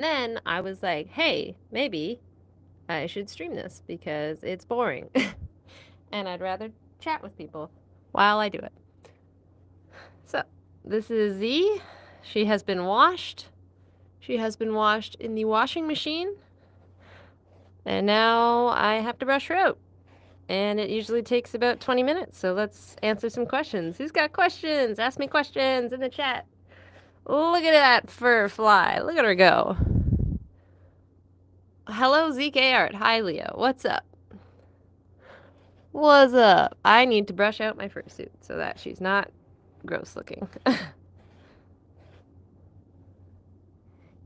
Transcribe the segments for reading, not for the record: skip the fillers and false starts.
Then I was like, hey, maybe I should stream this because it's boring. And I'd rather chat with people while I do it. So, this is Z. She has been washed. She has been washed in the washing machine. And now I have to brush her out. And it usually takes about 20 minutes. So let's answer some questions. Who's got questions? Ask me questions in the chat. Look at that fur fly. Look at her go. Hello, ZK Art. Hi, Leo. What's up? What's up? I need to brush out my fursuit so that she's not gross looking.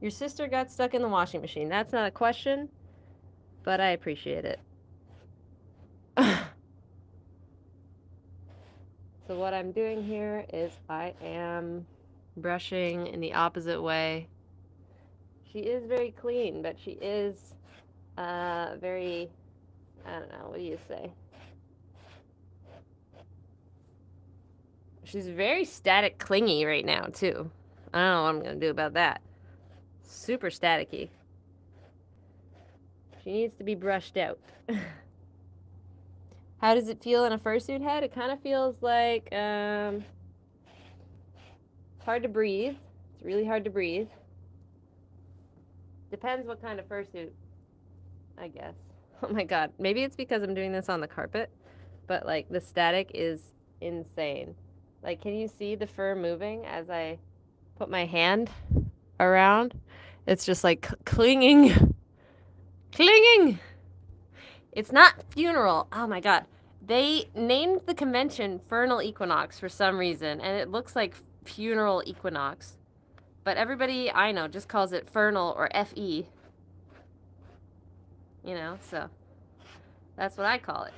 Your sister got stuck in the washing machine. That's not a question, but I appreciate it. So what I'm doing here is I am brushing in the opposite way. She is very clean, but she is very, I don't know, what do you say? She's very static clingy right now, too. I don't know what I'm going to do about that. Super staticky. She needs to be brushed out. How does it feel in a fursuit head? It kind of feels like it's hard to breathe. It's really hard to breathe. Depends what kind of fursuit, I guess. Oh my god. Maybe it's because I'm doing this on the carpet, but like the static is insane. Like, can you see the fur moving as I put my hand around? It's just like clinging. Clinging! It's not funeral. Oh my god. They named the convention Furnal Equinox for some reason, and it looks like funeral equinox. But everybody I know just calls it Furnal or FE. You know, so that's what I call it.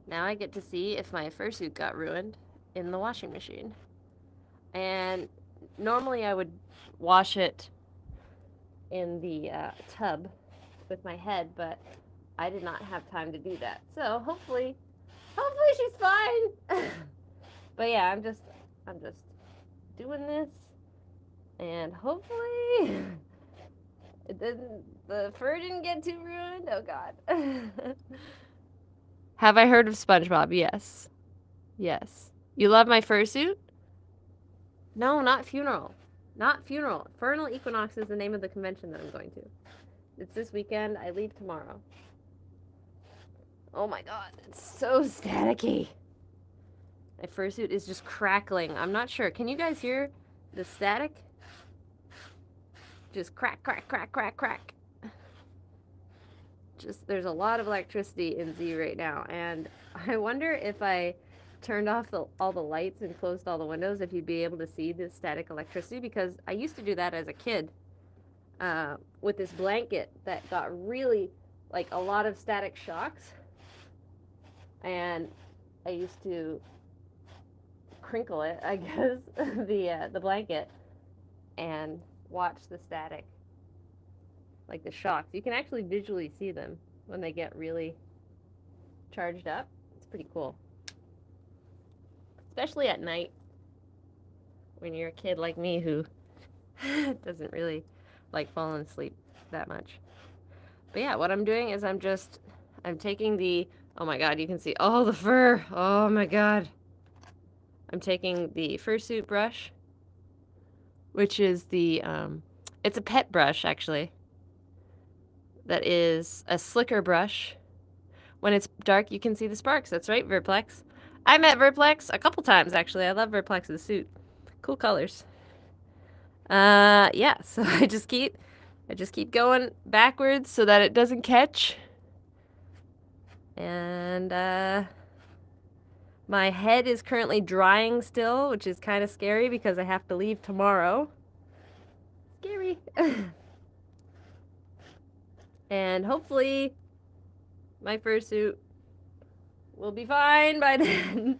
Now I get to see if my fursuit got ruined in the washing machine. And normally I would wash it in the tub with my head, but I did not have time to do that. So hopefully she's fine. But yeah, I'm just doing this, and hopefully the fur didn't get too ruined. Oh god. Have I heard of SpongeBob? Yes. Yes. You love my fursuit? No, not funeral. Not funeral. Furnal Equinox is the name of the convention that I'm going to. It's this weekend. I leave tomorrow. Oh my god, it's so staticky. My fursuit is just crackling. I'm not sure. Can you guys hear the static? Just crack, crack, crack, crack, crack. Just, there's a lot of electricity in Z right now, and I wonder if I turned off all the lights and closed all the windows, if you'd be able to see the static electricity, because I used to do that as a kid with this blanket that got really, like, a lot of static shocks, and I used to crinkle it, I guess, the blanket, and watch the static, like the shocks. You can actually visually see them when they get really charged up. It's pretty cool. Especially at night when you're a kid like me who doesn't really like falling asleep that much. But yeah, what I'm doing is I'm taking the, oh my god, you can see all the fur. Oh my god. I'm taking the fursuit brush, which is the, it's a pet brush actually. That is a slicker brush. When it's dark, you can see the sparks. That's right, Verplex. I met Verplex a couple times, actually. I love Verplex's suit. Cool colors. Yeah, so I just keep going backwards so that it doesn't catch. And, my head is currently drying still, which is kind of scary because I have to leave tomorrow. Scary. And hopefully my fursuit will be fine by then.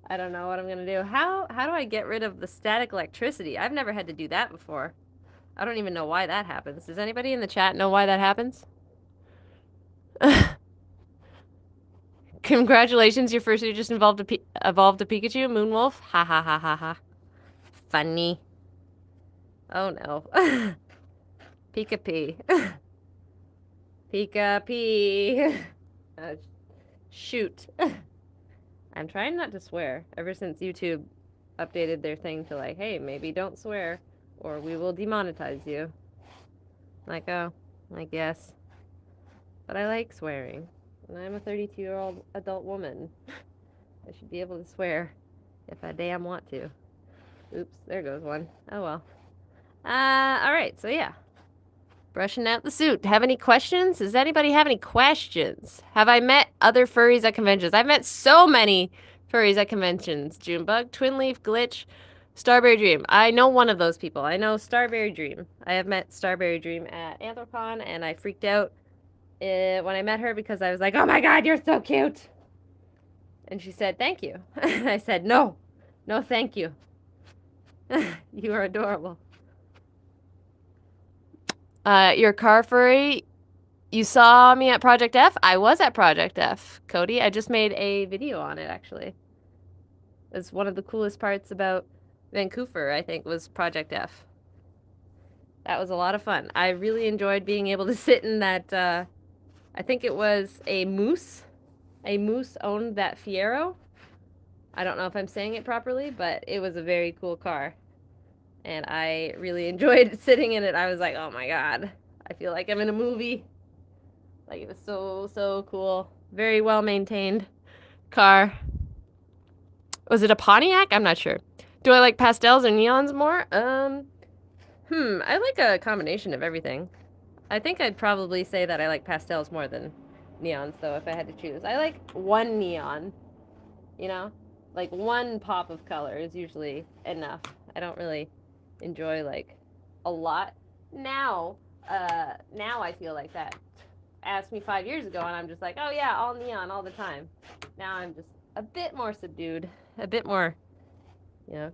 I don't know what I'm gonna do. How do I get rid of the static electricity? I've never had to do that before. I don't even know why that happens. Does anybody in the chat know why that happens? Congratulations, your fursuit just evolved a Pikachu, Moonwolf. Ha ha ha ha ha. Funny. Oh no. Pika Pee. Pika Pee. Uh, shoot. I'm trying not to swear ever since YouTube updated their thing to like, hey, maybe don't swear or we will demonetize you. Like, oh, I guess. But I like swearing. And I'm a 32-year-old adult woman. I should be able to swear if I damn want to. Oops, there goes one. Oh well. Alright, so yeah. Brushing out the suit. Have any questions? Does anybody have any questions? Have I met other furries at conventions? I've met so many furries at conventions. Junebug, Twin Leaf, Glitch, Starberry Dream. I know one of those people. I know Starberry Dream. I have met Starberry Dream at Anthrocon, and I freaked out when I met her because I was like, oh my god, you're so cute! And she said, thank you. I said, no. No, thank you. You are adorable. Your car furry, you saw me at Project F? I was at Project F, Cody. I just made a video on it, actually. It's one of the coolest parts about Vancouver, I think, was Project F. That was a lot of fun. I really enjoyed being able to sit in that, I think it was a moose. A moose owned that Fiero. I don't know if I'm saying it properly, but it was a very cool car. And I really enjoyed sitting in it. I was like, oh my god, I feel like I'm in a movie. Like, it was so cool. Very well maintained car. Was it a Pontiac? I'm not sure. Do I like pastels or neons more? I like a combination of everything. I think I'd probably say that I like pastels more than neons, though, if I had to choose. I like one neon, you know? Like, one pop of color is usually enough. I don't really enjoy, like, a lot. Now I feel like that. Asked me 5 years ago, and I'm just like, oh yeah, all neon all the time. Now I'm just a bit more subdued, a bit more,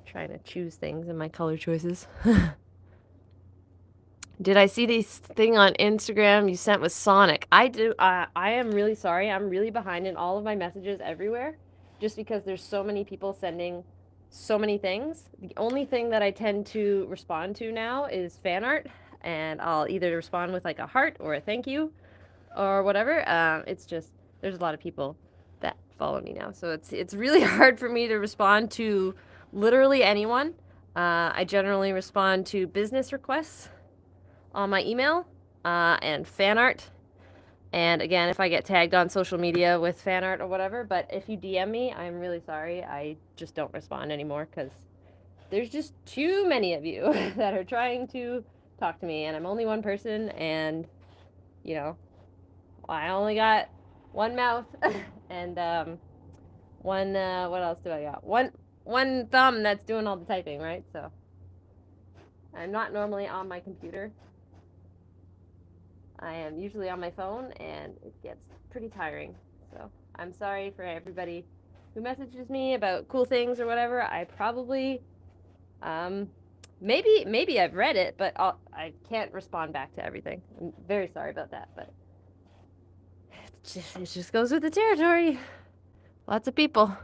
trying to choose things in my color choices. Did I see this thing on Instagram you sent with Sonic? I do. I am really sorry. I'm really behind in all of my messages everywhere, just because there's so many people sending so many things. The only thing that I tend to respond to now is fan art, and I'll either respond with like a heart or a thank you or whatever. It's just there's a lot of people that follow me now, so it's really hard for me to respond to literally anyone. I generally respond to business requests on my email and fan art. And again, if I get tagged on social media with fan art or whatever, but if you DM me, I'm really sorry. I just don't respond anymore because there's just too many of you that are trying to talk to me, and I'm only one person, and I only got one mouth and one what else do I got? One thumb that's doing all the typing, right? So I'm not normally on my computer. I am usually on my phone, and it gets pretty tiring. So I'm sorry for everybody who messages me about cool things or whatever. I probably, maybe I've read it, but I can't respond back to everything. I'm very sorry about that, but it just goes with the territory. Lots of people.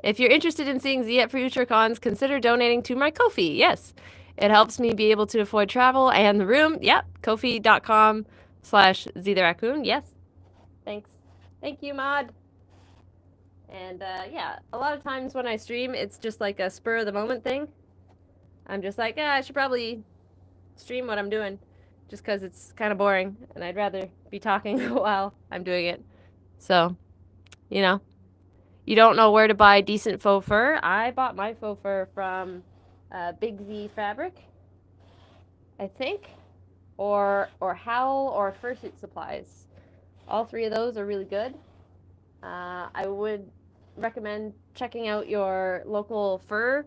If you're interested in seeing Z at future cons, consider donating to my Ko-fi. Yes. It helps me be able to afford travel and the room. Yep. Ko-fi.com/ZTheRaccoon. Yes. Thanks. Thank you, Mod. And yeah, a lot of times when I stream, it's just like a spur of the moment thing. I'm just like, I should probably stream what I'm doing just because it's kind of boring and I'd rather be talking while I'm doing it. So, you don't know where to buy decent faux fur. I bought my faux fur from Big Z Fabric, I think, or Howl or Fursuit Supplies. All three of those are really good. I would recommend checking out your local fur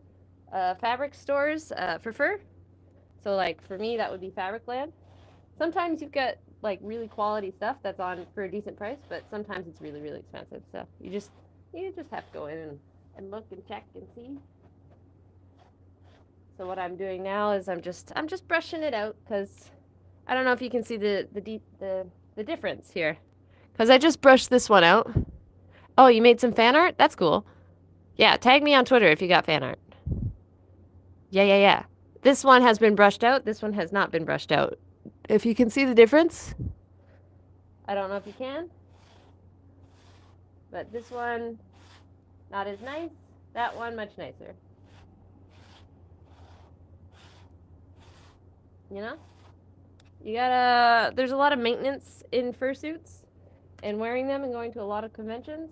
fabric stores for fur. So like for me, that would be Fabricland. Sometimes you've got like really quality stuff that's on for a decent price, but sometimes it's really, really expensive. So you just have to go in and look and check and see. So what I'm doing now is I'm just brushing it out because I don't know if you can see the difference here. Because I just brushed this one out. Oh, you made some fan art? That's cool. Yeah, tag me on Twitter if you got fan art. Yeah. This one has been brushed out. This one has not been brushed out. If you can see the difference. I don't know if you can. But this one, not as nice. That one, much nicer. You know? You gotta, there's a lot of maintenance in fursuits and wearing them and going to a lot of conventions.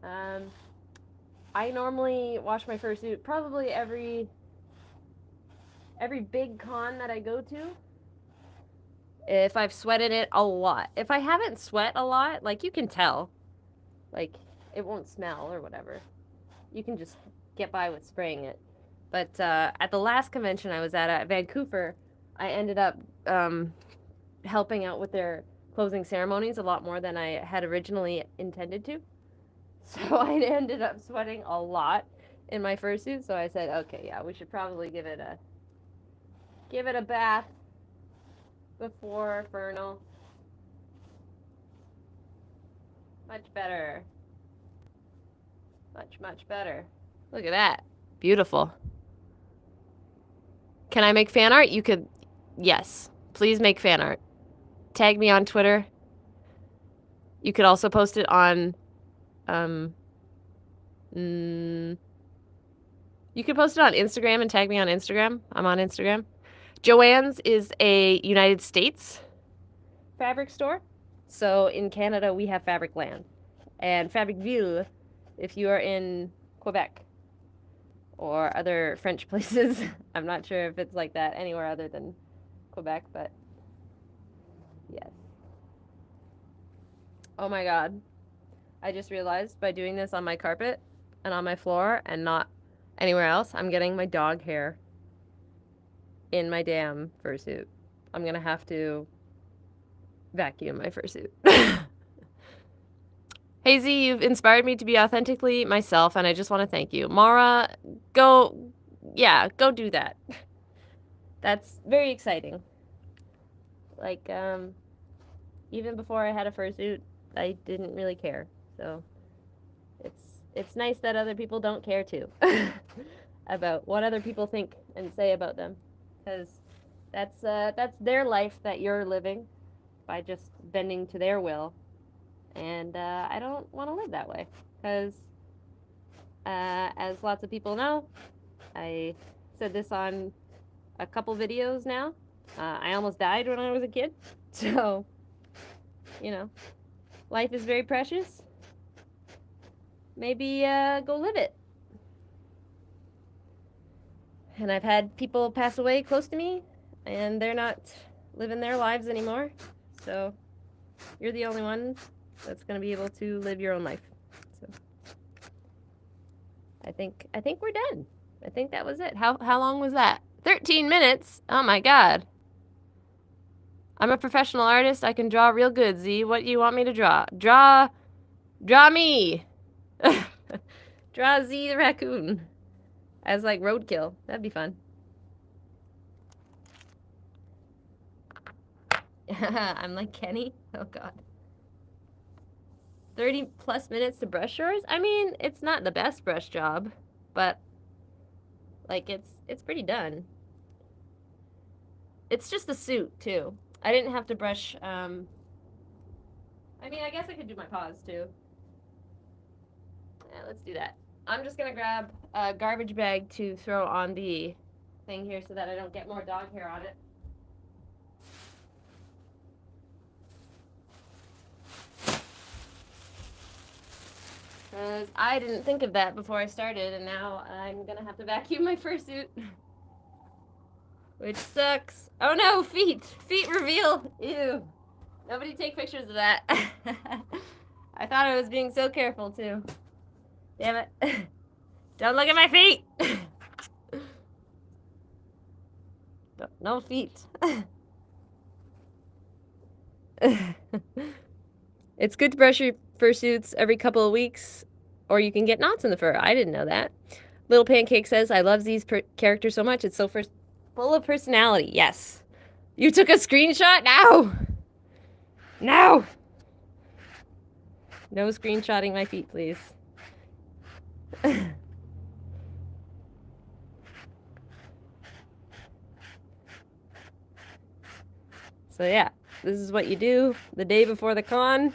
I normally wash my fursuit probably every big con that I go to. If I've sweated it a lot. If I haven't sweat a lot, like you can tell, like it won't smell or whatever. You can just get by with spraying it. But at the last convention I was at Vancouver, I ended up helping out with their closing ceremonies a lot more than I had originally intended to. So I ended up sweating a lot in my fursuit. So I said, okay, yeah, we should probably give it a bath before furnal. Much better. Much, much better. Look at that. Beautiful. Can I make fan art? You could. Yes. Please make fan art. Tag me on Twitter. You could also post it on. You could post it on Instagram and tag me on Instagram. I'm on Instagram. Joann's is a United States fabric store. So in Canada, we have Fabric Land. And Fabricville, if you are in Quebec or other French places. I'm not sure if it's like that anywhere other than Quebec, but yes. Oh my God. I just realized by doing this on my carpet and on my floor and not anywhere else, I'm getting my dog hair in my damn fursuit. I'm gonna have to vacuum my fursuit. Hey Z, you've inspired me to be authentically myself, and I just want to thank you. Mara, go do that. That's very exciting. Like, even before I had a fursuit, I didn't really care. So, it's nice that other people don't care too about what other people think and say about them, because that's their life that you're living by just bending to their will. And I don't want to live that way because, as lots of people know, I said this on a couple videos now. I almost died when I was a kid. So, you know, life is very precious. Maybe go live it. And I've had people pass away close to me, and they're not living their lives anymore. So, you're the only one that's going to be able to live your own life. So I think we're done. I think that was it. How long was that? 13 minutes? Oh my God. I'm a professional artist. I can draw real good, Z. What do you want me to draw? Draw me. Draw Z the raccoon as like roadkill. That'd be fun. I'm like Kenny. Oh God. 30 plus minutes to brush yours? I mean, it's not the best brush job, but like it's pretty done. It's just the suit too. I didn't have to brush, I mean, I guess I could do my paws too. Yeah, let's do that. I'm just gonna grab a garbage bag to throw on the thing here so that I don't get more dog hair on it. Because I didn't think of that before I started, and now I'm gonna have to vacuum my fursuit. Which sucks. Oh no, feet! Feet reveal! Ew. Nobody take pictures of that. I thought I was being so careful too. Damn it. Don't look at my feet! No feet. It's good to brush your fursuits every couple of weeks, or you can get knots in the fur. I didn't know that. Little Pancake says, I love Z's character so much. It's so full of personality. Yes. You took a screenshot? No! No! No screenshotting my feet, please. So yeah, this is what you do the day before the con.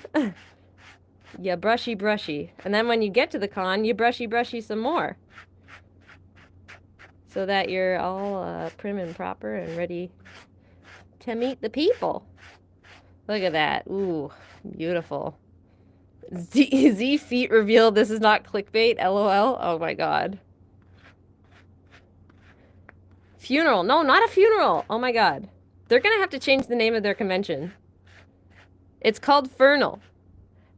You brushy. And then when you get to the con, you brushy some more. So that you're all prim and proper and ready to meet the people. Look at that. Ooh, beautiful. Z feet revealed this is not clickbait, LOL. Oh my god. Funeral. No, not a funeral. Oh my god. They're gonna have to change the name of their convention. It's called Furnal.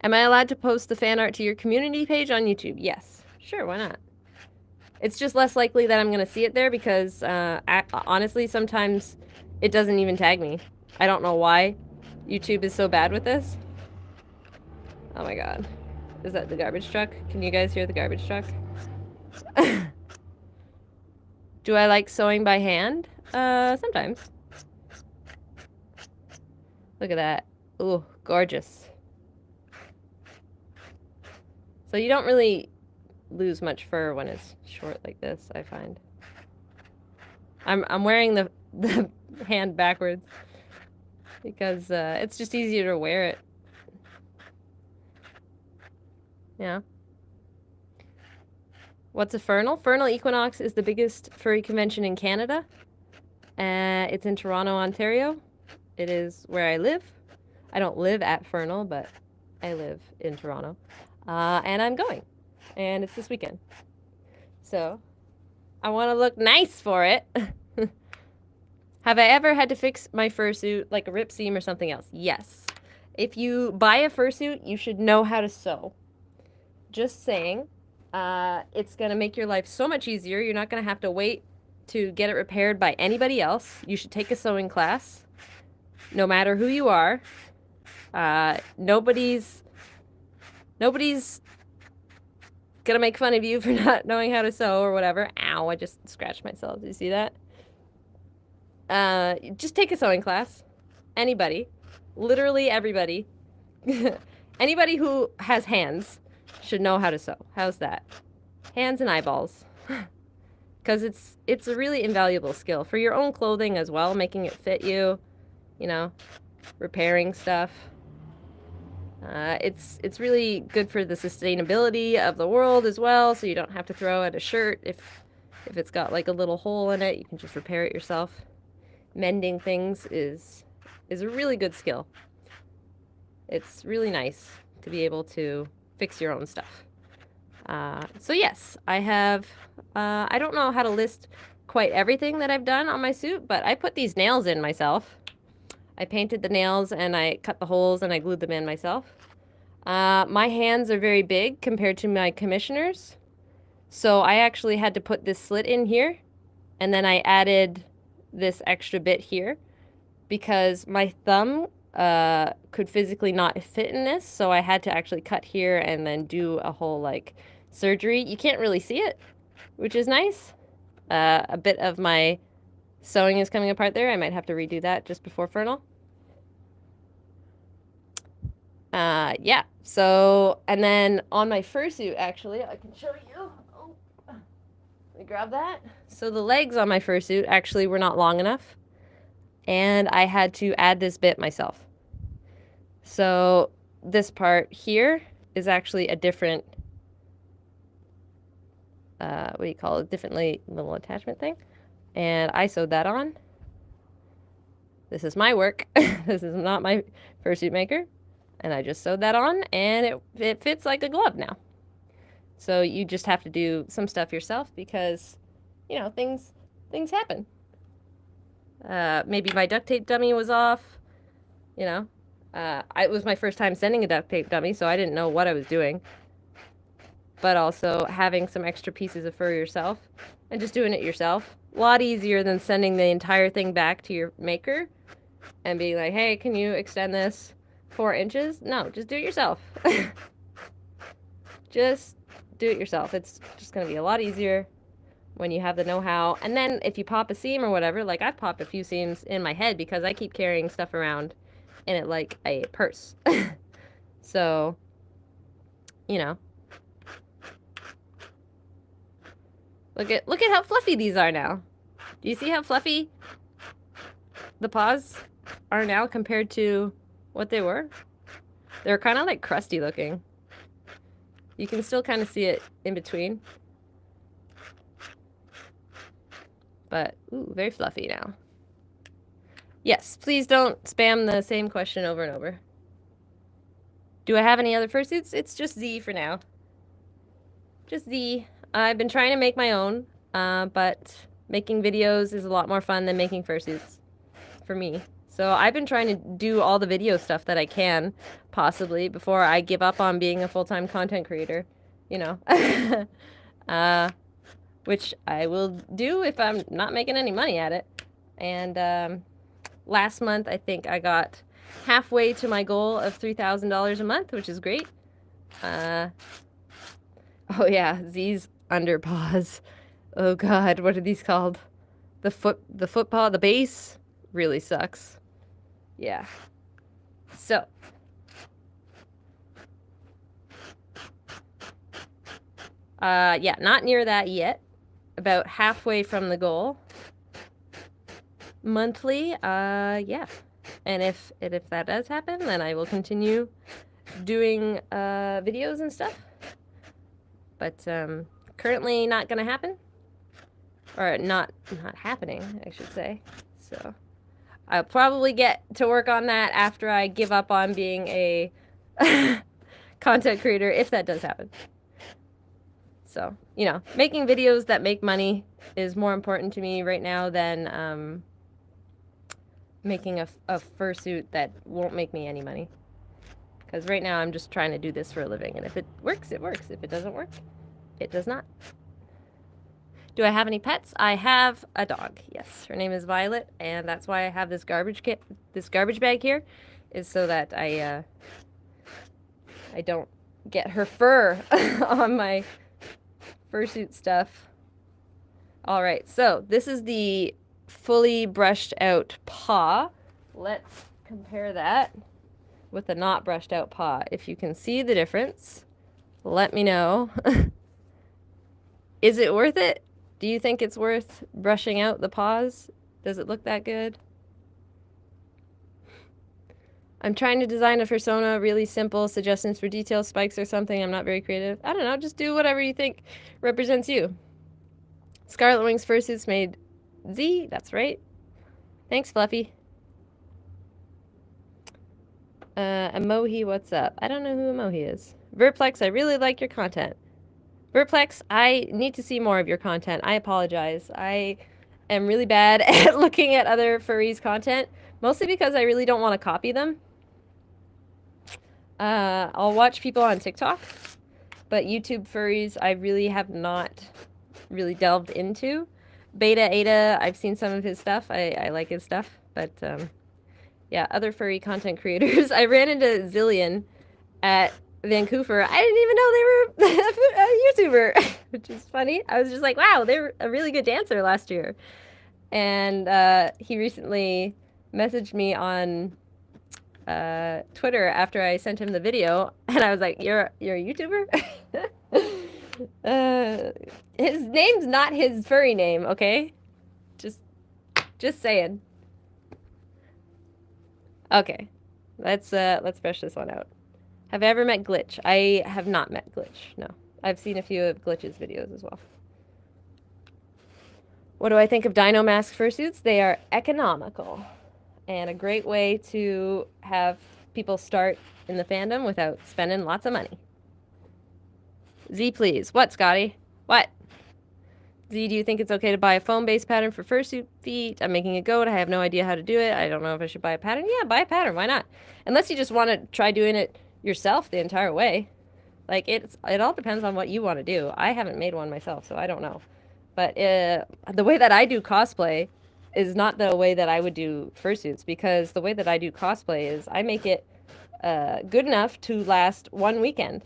Am I allowed to post the fan art to your community page on YouTube? Yes. Sure, why not? It's just less likely that I'm gonna see it there because, honestly, sometimes it doesn't even tag me. I don't know why YouTube is so bad with this. Oh my god. Is that the garbage truck? Can you guys hear the garbage truck? Do I like sewing by hand? Sometimes. Look at that. Ooh, gorgeous. So you don't really lose much fur when it's short like this, I find. I'm wearing the hand backwards because it's just easier to wear it. Yeah. What's a furnal? Furnal Equinox is the biggest furry convention in Canada. It's in Toronto, Ontario. It is where I live. I don't live at Furnal, but I live in Toronto. And I'm going. And it's this weekend. So, I want to look nice for it. Have I ever had to fix my fursuit, like a rip seam or something else? Yes. If you buy a fursuit, you should know how to sew. Just saying. It's going to make your life so much easier. You're not going to have to wait to get it repaired by anybody else. You should take a sewing class, no matter who you are. Nobody's gonna make fun of you for not knowing how to sew or whatever. Ow, I just scratched myself. Do you see that? Just take a sewing class. Anybody. Literally everybody. Anybody who has hands should know how to sew. How's that? Hands and eyeballs. Because it's a really invaluable skill for your own clothing as well, making it fit you, you know, repairing stuff. It's really good for the sustainability of the world as well, so you don't have to throw out a shirt if it's got like a little hole in it. You can just repair it yourself. Mending things is a really good skill. It's really nice to be able to fix your own stuff. So yes, I have, I don't know how to list quite everything that I've done on my suit, but I put these nails in myself. I painted the nails and I cut the holes and I glued them in myself. My hands are very big compared to my commissioners. So I actually had to put this slit in here and then I added this extra bit here because my thumb could physically not fit in this. So I had to actually cut here and then do a whole like surgery. You can't really see it, which is nice. A bit of my sewing is coming apart there. I might have to redo that just before Furnal. Yeah, so, and then on my fursuit, actually, I can show you. Oh, let me grab that. So the legs on my fursuit actually were not long enough, and I had to add this bit myself. So this part here is actually a different, what do you call it, differently little attachment thing, and I sewed that on. This is my work. This is not my fursuit maker. And I just sewed that on, and it fits like a glove now. So you just have to do some stuff yourself because, you know, things happen. Maybe my duct tape dummy was off, you know. It was my first time sending a duct tape dummy, so I didn't know what I was doing. But also having some extra pieces of fur yourself and just doing it yourself. A lot easier than sending the entire thing back to your maker and being like, hey, can you extend this 4 inches? No, just do it yourself. Just do it yourself. It's just going to be a lot easier when you have the know-how. And then if you pop a seam or whatever, like I've popped a few seams in my head because I keep carrying stuff around in it like a purse. So, you know. Look at how fluffy these are now. Do you see how fluffy the paws are now compared to what they were. They're kind of like crusty looking. You can still kind of see it in between. But, ooh, very fluffy now. Yes, please don't spam the same question over and over. Do I have any other fursuits? It's just Z for now. Just Z. I've been trying to make my own, but making videos is a lot more fun than making fursuits for me. So I've been trying to do all the video stuff that I can, possibly, before I give up on being a full-time content creator, you know. Which I will do if I'm not making any money at it. And last month, I think I got halfway to my goal of $3,000 a month, which is great. Oh yeah, Z's under paws. Oh God, what are these called? The foot paw, the base really sucks. Yeah. So. Yeah, not near that yet. About halfway from the goal. Monthly, yeah. And if that does happen, then I will continue doing videos and stuff. But currently not gonna happen. Or not happening, I should say. So I'll probably get to work on that after I give up on being a content creator, if that does happen. So, you know, making videos that make money is more important to me right now than making a fursuit that won't make me any money. Because right now I'm just trying to do this for a living, and if it works, it works. If it doesn't work, it does not. Do I have any pets? I have a dog, yes. Her name is Violet, and that's why I have this garbage bag here, is so that I don't get her fur on my fursuit stuff. All right, so this is the fully brushed out paw. Let's compare that with the not brushed out paw. If you can see the difference, let me know. Is it worth it? Do you think it's worth brushing out the paws? Does it look that good? I'm trying to design a fursona, really simple, suggestions for detail, spikes or something. I'm not very creative. I don't know, just do whatever you think represents you. Scarlet Wings fursuits made Z, that's right. Thanks, Fluffy. Emoji, what's up? I don't know who Emoji is. Verplex, I really like your content. Verplex, I need to see more of your content. I apologize. I am really bad at looking at other furries' content, mostly because I really don't want to copy them. I'll watch people on TikTok, but YouTube furries I really have not really delved into. Beta Ada, I've seen some of his stuff. I like his stuff, but yeah, other furry content creators. I ran into Zillion at Vancouver. I didn't even know they were a YouTuber, which is funny. I was just like, wow, they were a really good dancer last year. And he recently messaged me on Twitter after I sent him the video, and I was like, you're a YouTuber? His name's not his furry name, okay? Just saying. Okay, let's brush this one out. Have I ever met Glitch? I have not met Glitch, no. I've seen a few of Glitch's videos as well. What do I think of Dino Mask fursuits? They are economical and a great way to have people start in the fandom without spending lots of money. Z, please. What, Scotty? What? Z, do you think it's okay to buy a foam-based pattern for fursuit feet? I'm making a goat. I have no idea how to do it. I don't know if I should buy a pattern. Yeah, buy a pattern. Why not? Unless you just want to try doing it yourself the entire way. Like, it all depends on what you want to do. I haven't made one myself, so I don't know. But the way that I do cosplay is not the way that I would do fursuits, because the way that I do cosplay is I make it good enough to last one weekend.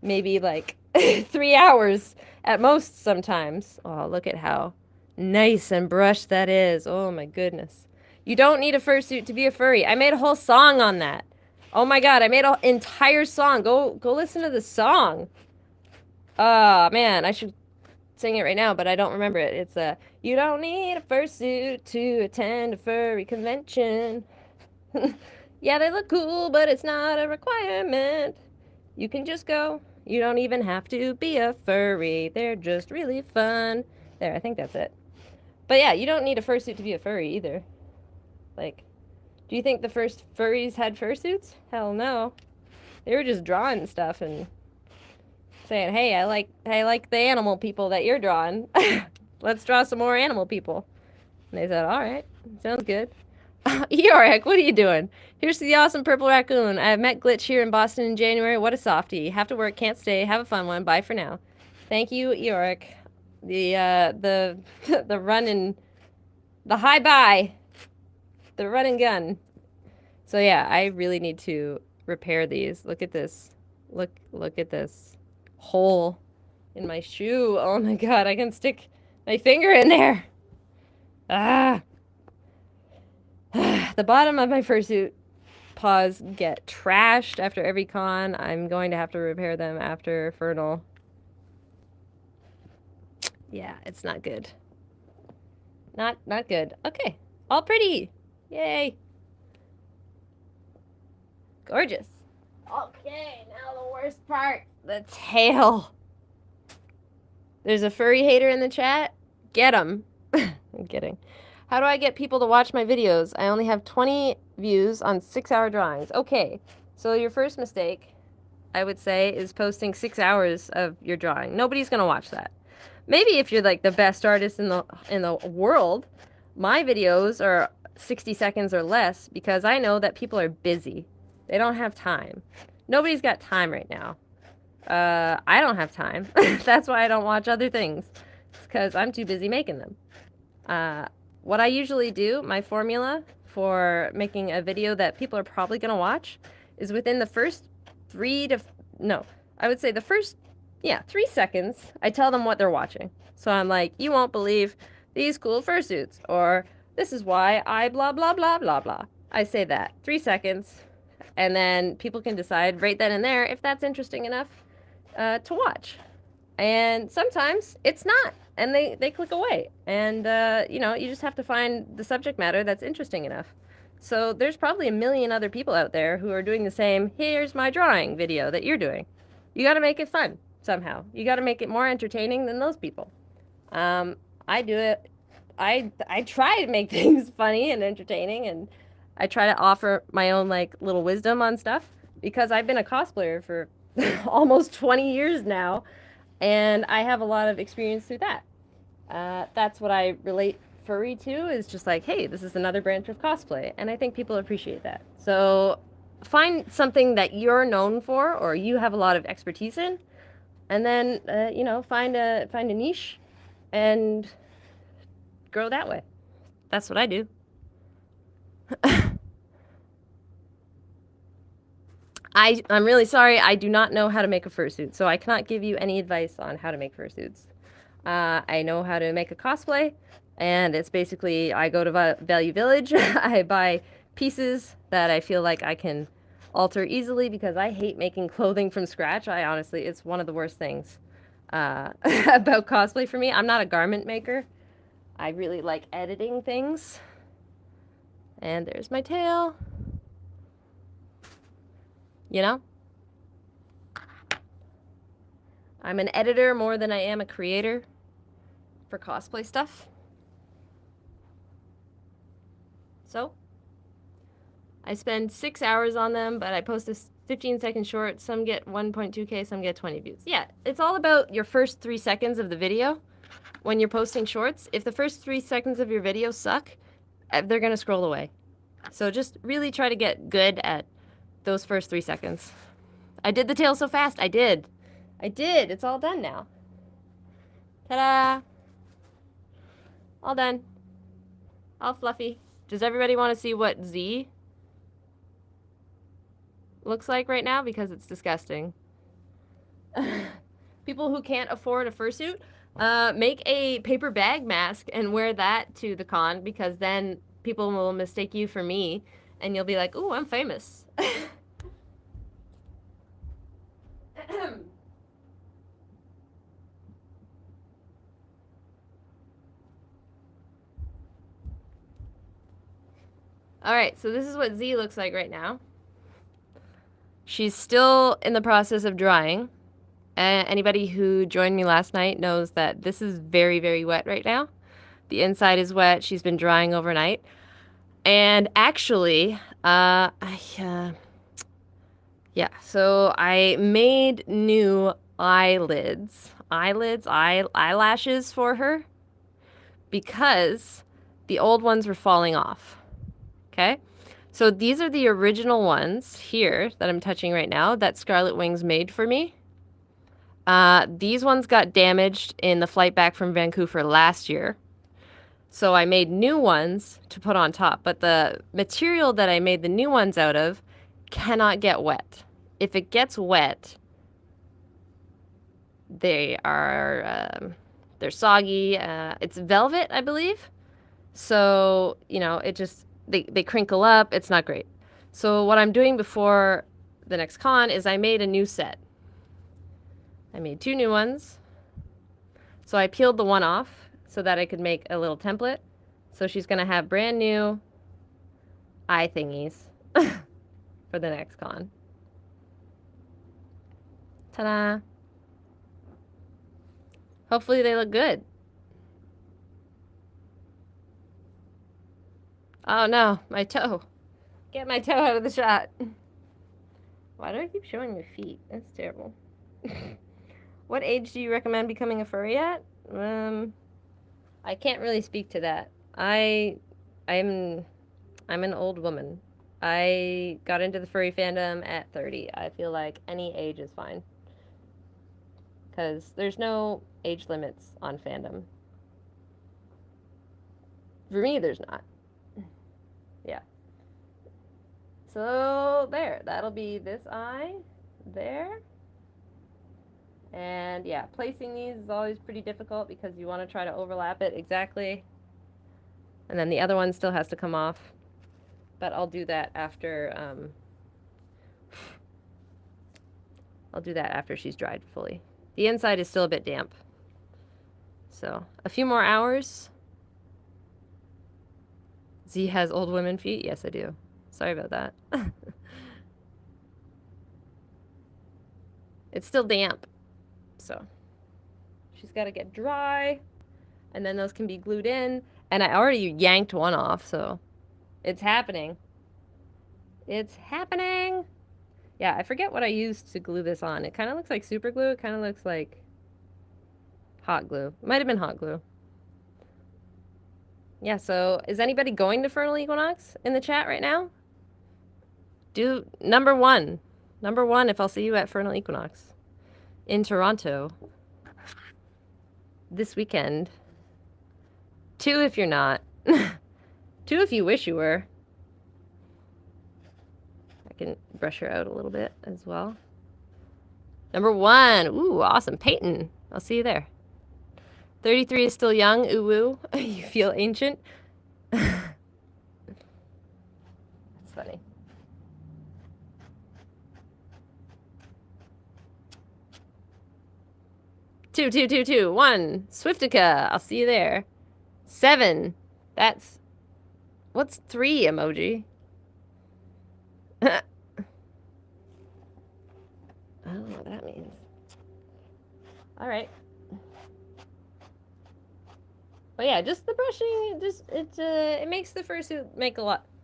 Maybe like 3 hours at most sometimes. Oh, look at how nice and brushed that is. Oh my goodness. You don't need a fursuit to be a furry. I made a whole song on that. Oh my god, I made an entire song. Go listen to the song. Oh man, I should sing it right now, but I don't remember it. It's You don't need a fursuit to attend a furry convention. Yeah, they look cool, but it's not a requirement. You can just go. You don't even have to be a furry. They're just really fun. There, I think that's it. But yeah, you don't need a fursuit to be a furry either. Like, do you think the first furries had fursuits? Hell no. They were just drawing stuff and saying, "Hey, I like the animal people that you're drawing. Let's draw some more animal people." And they said, "All right, sounds good." Eoric, what are you doing? Here's to the awesome purple raccoon. I have met Glitch here in Boston in January. What a softie. Have to work, can't stay. Have a fun one. Bye for now. Thank you, Eoric. The the run and the high bye. The run and gun. So yeah, I really need to repair these. Look at this. Look at this hole in my shoe. Oh my god, I can stick my finger in there. Ah. The bottom of my fursuit paws get trashed after every con. I'm going to have to repair them after Furnal. Yeah, it's not good. Not good. Okay. All pretty. Yay. Gorgeous. Okay, now the worst part. The tail. There's a furry hater in the chat. Get him. I'm kidding. How do I get people to watch my videos? I only have 20 views on 6-hour drawings. Okay, so your first mistake, I would say, is posting 6 hours of your drawing. Nobody's gonna watch that. Maybe if you're like the best artist in the world, my videos are 60 seconds or less because I know that people are busy. They don't have time. Nobody's got time right now. I don't have time. That's why I don't watch other things. It's because I'm too busy making them. What I usually do, my formula for making a video that people are probably going to watch is within the first 3 seconds, I tell them what they're watching. So I'm like, you won't believe these cool fursuits, or this is why I blah, blah, blah, blah, blah. I say that. 3 seconds. And then people can decide right then and there if that's interesting enough to watch. And sometimes it's not, and they click away. And, you just have to find the subject matter that's interesting enough. So there's probably a million other people out there who are doing the same, here's my drawing video that you're doing. You got to make it fun somehow. You got to make it more entertaining than those people. I do it. I try to make things funny and entertaining, and I try to offer my own like little wisdom on stuff because I've been a cosplayer for almost 20 years now, and I have a lot of experience through that. That's what I relate furry to, is just like, hey, this is another branch of cosplay, and I think people appreciate that. So find something that you're known for or you have a lot of expertise in, and then find a niche and grow that way. That's what I do. I'm really sorry. I do not know how to make a fursuit, so I cannot give you any advice on how to make fursuits. I know how to make a cosplay, and it's basically I go to Value Village, I buy pieces that I feel like I can alter easily because I hate making clothing from scratch. It's one of the worst things about cosplay for me. I'm not a garment maker. I really like editing things. And there's my tail. You know? I'm an editor more than I am a creator for cosplay stuff. So, I spend 6 hours on them, but I post a 15-second short. Some get 1.2K, some get 20 views. Yeah, it's all about your first 3 seconds of the video. When you're posting shorts, if the first 3 seconds of your video suck, they're gonna scroll away. So just really try to get good at those first 3 seconds. I did the tail so fast. I did. It's all done now. Ta-da! All done. All fluffy. Does everybody want to see what Z looks like right now? Because it's disgusting. People who can't afford a fursuit, make a paper bag mask and wear that to the con, because then people will mistake you for me and you'll be like, ooh, I'm famous. All right, so this is what Z looks like right now. She's still in the process of drying. Anybody who joined me last night knows that this is very, very wet right now. The inside is wet. She's been drying overnight. And actually, yeah, so I made new eyelashes for her because the old ones were falling off. Okay? So these are the original ones here that I'm touching right now that Scarlet Wings made for me. These ones got damaged in the flight back from Vancouver last year. So I made new ones to put on top, but the material that I made the new ones out of cannot get wet. If it gets wet, they're soggy. It's velvet, I believe. So, it just, they crinkle up. It's not great. So what I'm doing before the next con is I made a new set. I made 2 new ones. So I peeled the one off so that I could make a little template. So she's going to have brand new eye thingies for the next con. Ta-da! Hopefully they look good. Oh no, my toe. Get my toe out of the shot. Why do I keep showing my feet? That's terrible. What age do you recommend becoming a furry at? I can't really speak to that. I'm an old woman. I got into the furry fandom at 30. I feel like any age is fine. Because there's no age limits on fandom. For me, there's not. Yeah. So, there. That'll be this eye. There. And yeah, placing these is always pretty difficult because you want to try to overlap it exactly. And then the other one still has to come off. But I'll do that after, she's dried fully. The inside is still a bit damp. So, a few more hours. Z has old women feet? Yes, I do. Sorry about that. It's still damp. So, she's got to get dry. And then those can be glued in. And I already yanked one off, so it's happening. It's happening! Yeah, I forget what I used to glue this on. It kind of looks like super glue. It kind of looks like hot glue. It might have been hot glue. Yeah, so is anybody going to Furnal Equinox in the chat right now? Do number one. Number one if I'll see you at Furnal Equinox in Toronto this weekend. 2 if you're not. 2 if you wish you were. I can brush her out a little bit as well. Number 1. Ooh, awesome. Peyton. I'll see you there. 33 is still young. Ooh woo. You feel ancient. That's funny. Two. 1. Swiftica. I'll see you there. 7. That's... What's 3 emoji? I don't know what that means. Alright. But yeah, just the brushing, it makes the fursuit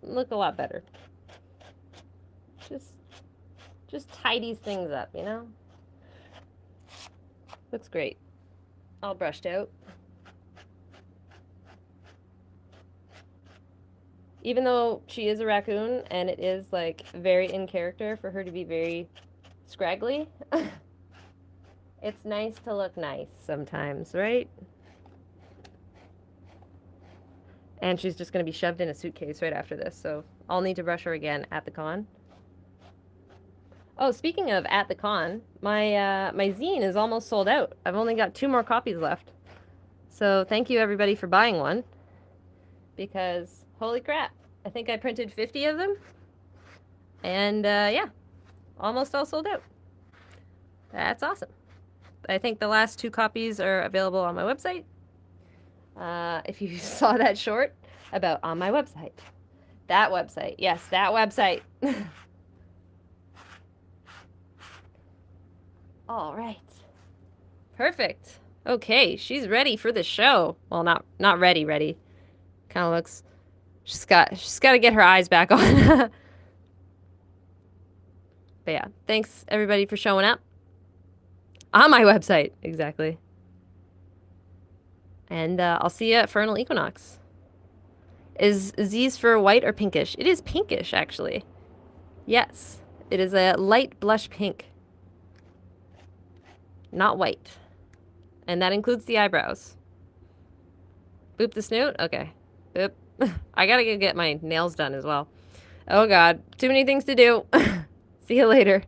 look a lot better. Just tidies things up, you know? Looks great. All brushed out. Even though she is a raccoon and it is like very in character for her to be very scraggly, it's nice to look nice sometimes, right? And she's just going to be shoved in a suitcase right after this, so I'll need to brush her again at the con. Oh, speaking of at the con, my zine is almost sold out. I've only got 2 more copies left. So thank you everybody for buying one. Because, holy crap, I think I printed 50 of them. And yeah, almost all sold out. That's awesome. I think the last 2 copies are available on my website. If you saw that short about on my website. That website. Yes, that website. All right. Perfect. Okay, she's ready for the show. Well, not ready. Kind of looks. She's got to get her eyes back on. But yeah, thanks everybody for showing up on my website. Exactly. And I'll see you at Furnal Equinox. Is Z's fur white or pinkish? It is pinkish, actually. Yes, it is a light blush pink, not white. And that includes the eyebrows. Boop the snoot? Okay. Boop. I gotta go get my nails done as well. Oh god, too many things to do. See you later.